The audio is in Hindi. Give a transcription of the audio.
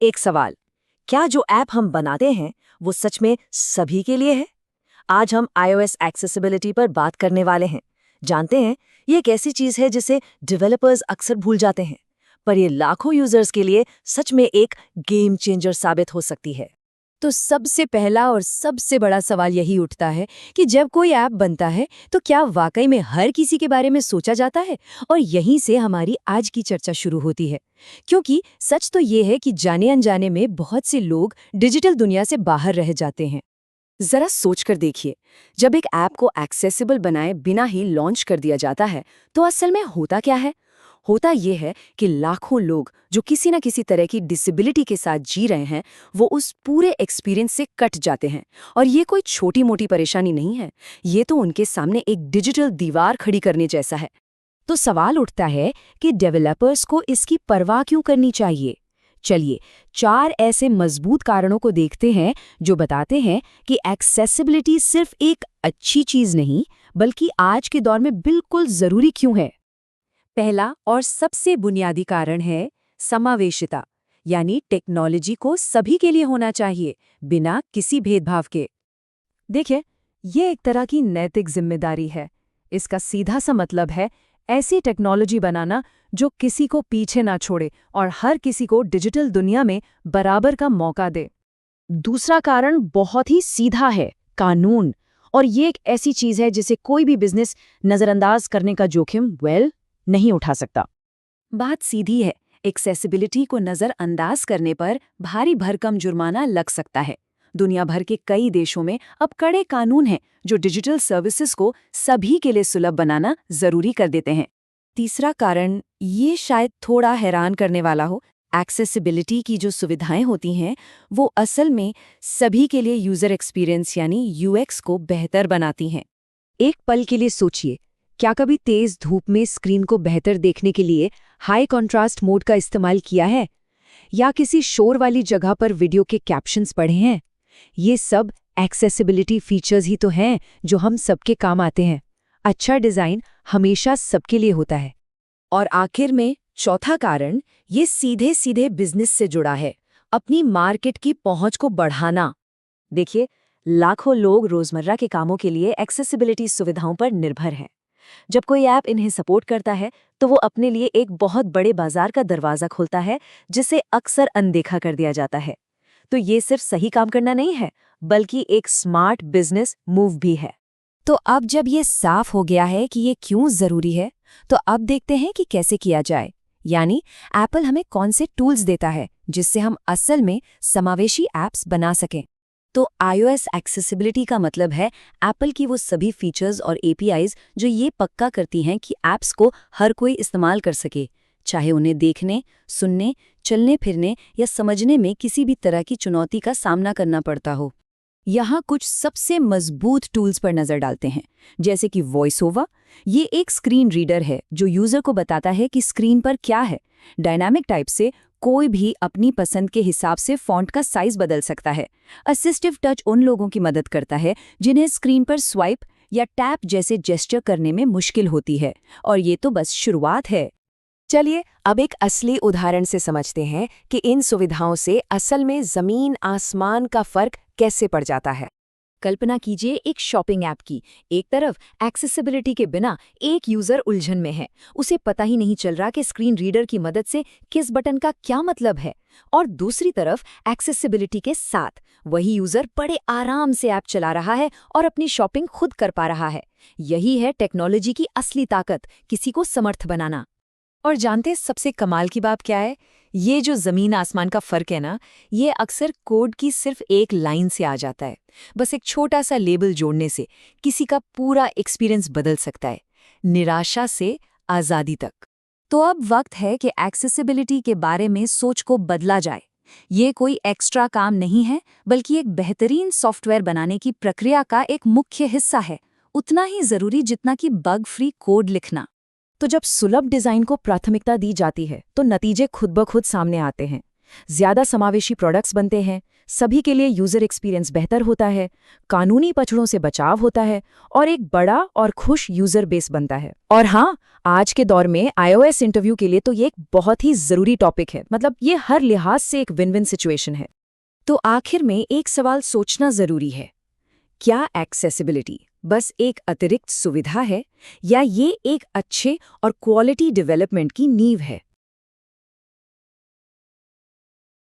एक सवाल, क्या जो ऐप हम बनाते हैं वो सच में सभी के लिए है? आज हम iOS एक्सेसिबिलिटी पर बात करने वाले हैं। जानते हैं, ये एक ऐसी चीज है जिसे डेवलपर्स अक्सर भूल जाते हैं, पर ये लाखों यूजर्स के लिए सच में एक गेम चेंजर साबित हो सकती है। तो सबसे पहला और सबसे बड़ा सवाल यही उठता है कि जब कोई ऐप बनता है तो क्या वाकई में हर किसी के बारे में सोचा जाता है। और यहीं से हमारी आज की चर्चा शुरू होती है, क्योंकि सच तो ये है कि जाने अनजाने में बहुत से लोग डिजिटल दुनिया से बाहर रह जाते हैं। जरा सोचकर देखिए, जब एक ऐप को एक्सेसिबल बनाए बिना ही लॉन्च कर दिया जाता है तो असल में होता क्या है? होता ये है कि लाखों लोग जो किसी न किसी तरह की डिसेबिलिटी के साथ जी रहे हैं वो उस पूरे एक्सपीरियंस से कट जाते हैं। और ये कोई छोटी मोटी परेशानी नहीं है, ये तो उनके सामने एक डिजिटल दीवार खड़ी करने जैसा है। तो सवाल उठता है कि डेवलपर्स को इसकी परवाह क्यों करनी चाहिए। चलिए 4 ऐसे मजबूत कारणों को देखते हैं जो बताते हैं कि एक्सेसिबिलिटी सिर्फ एक अच्छी चीज नहीं बल्कि आज के दौर में बिल्कुल जरूरी क्यों है। पहला और सबसे बुनियादी कारण है समावेशिता, यानी टेक्नोलॉजी को सभी के लिए होना चाहिए बिना किसी भेदभाव के। देखिए, ये एक तरह की नैतिक जिम्मेदारी है। इसका सीधा सा मतलब है ऐसी टेक्नोलॉजी बनाना जो किसी को पीछे ना छोड़े और हर किसी को डिजिटल दुनिया में बराबर का मौका दे। दूसरा कारण बहुत ही सीधा है, कानून। और ये एक ऐसी चीज है जिसे कोई भी बिजनेस नजरअंदाज करने का जोखिम नहीं उठा सकता। बात सीधी है, एक्सेसिबिलिटी को नजरअंदाज करने पर भारी भरकम जुर्माना लग सकता है। दुनिया भर के कई देशों में अब कड़े कानून हैं जो डिजिटल सर्विसेज को सभी के लिए सुलभ बनाना जरूरी कर देते हैं। तीसरा कारण ये शायद थोड़ा हैरान करने वाला हो, एक्सेसिबिलिटी की जो सुविधाएं होती हैं वो असल में सभी के लिए यूजर एक्सपीरियंस यानी यूएक्स को बेहतर बनाती हैं। एक पल के लिए सोचिए, क्या कभी तेज धूप में स्क्रीन को बेहतर देखने के लिए हाई कंट्रास्ट मोड का इस्तेमाल किया है, या किसी शोर वाली जगह पर वीडियो के कैप्शंस पढ़े हैं? ये सब एक्सेसिबिलिटी फीचर्स ही तो हैं जो हम सबके काम आते हैं। अच्छा डिजाइन हमेशा सबके लिए होता है। और आखिर में चौथा कारण ये सीधे सीधे बिजनेस से जुड़ा है, अपनी मार्केट की पहुंच को बढ़ाना। देखिए, लाखों लोग रोजमर्रा के कामों के लिए एक्सेसिबिलिटी सुविधाओं पर निर्भर हैं। जब कोई ऐप इन्हें सपोर्ट करता है तो वो अपने लिए एक बहुत बड़े बाजार का दरवाजा खोलता है जिसे अक्सर अनदेखा कर दिया जाता है। तो ये सिर्फ सही काम करना नहीं है, बल्कि एक स्मार्ट बिजनेस मूव भी है। तो अब जब ये साफ हो गया है कि ये क्यों जरूरी है, तो अब देखते हैं कि कैसे किया जाए। यानी एप्पल हमें कौन से टूल्स देता है जिससे हम असल में समावेशी ऐप्स बना सकें। तो iOS एक्सेसिबिलिटी का मतलब है एप्पल की वो सभी फीचर्स और एपीआईज जो ये पक्का करती हैं कि ऐप्स को हर कोई इस्तेमाल कर सके, चाहे उन्हें देखने, सुनने, चलने फिरने या समझने में किसी भी तरह की चुनौती का सामना करना पड़ता हो। यहाँ कुछ सबसे मजबूत टूल्स पर नजर डालते हैं, जैसे कि वॉइस ओवर। ये एक स्क्रीन रीडर है जो यूजर को बताता है कि स्क्रीन पर क्या है। डायनामिक टाइप से कोई भी अपनी पसंद के हिसाब से फॉन्ट का साइज बदल सकता है। असिस्टिव टच उन लोगों की मदद करता है जिन्हें स्क्रीन पर स्वाइप या टैप जैसे जेस्चर करने में मुश्किल होती है। और ये तो बस शुरुआत है। चलिए अब एक असली उदाहरण से समझते हैं कि इन सुविधाओं से असल में जमीन आसमान का फर्क कैसे पड़ जाता है। कल्पना कीजिए एक शॉपिंग ऐप की। एक तरफ एक्सेसिबिलिटी के बिना एक यूजर उलझन में है, उसे पता ही नहीं चल रहा कि स्क्रीन रीडर की मदद से किस बटन का क्या मतलब है। और दूसरी तरफ एक्सेसिबिलिटी के साथ वही यूजर बड़े आराम से ऐप चला रहा है और अपनी शॉपिंग खुद कर पा रहा है। यही है टेक्नोलॉजी की असली ताकत, किसी को समर्थ बनाना। और जानते हैं सबसे कमाल की बात क्या है? ये जो जमीन आसमान का फर्क है ना, ये अक्सर कोड की सिर्फ एक लाइन से आ जाता है। बस एक छोटा सा लेबल जोड़ने से किसी का पूरा एक्सपीरियंस बदल सकता है, निराशा से आज़ादी तक। तो अब वक्त है कि एक्सेसिबिलिटी के बारे में सोच को बदला जाए। ये कोई एक्स्ट्रा काम नहीं है, बल्कि एक बेहतरीन सॉफ्टवेयर बनाने की प्रक्रिया का एक मुख्य हिस्सा है, उतना ही जरूरी जितना कि बग फ्री कोड लिखना। तो जब सुलभ डिजाइन को प्राथमिकता दी जाती है तो नतीजे खुद ब खुद सामने आते हैं। ज्यादा समावेशी प्रोडक्ट्स बनते हैं, सभी के लिए यूजर एक्सपीरियंस बेहतर होता है, कानूनी पचड़ों से बचाव होता है और एक बड़ा और खुश यूजर बेस बनता है। और हाँ, आज के दौर में iOS इंटरव्यू के लिए तो ये एक बहुत ही जरूरी टॉपिक है। मतलब ये हर लिहाज से एक विन विन सिचुएशन है। तो आखिर में एक सवाल सोचना जरूरी है, क्या एक्सेसिबिलिटी बस एक अतिरिक्त सुविधा है या ये एक अच्छे और क्वालिटी डेवलपमेंट की नींव है?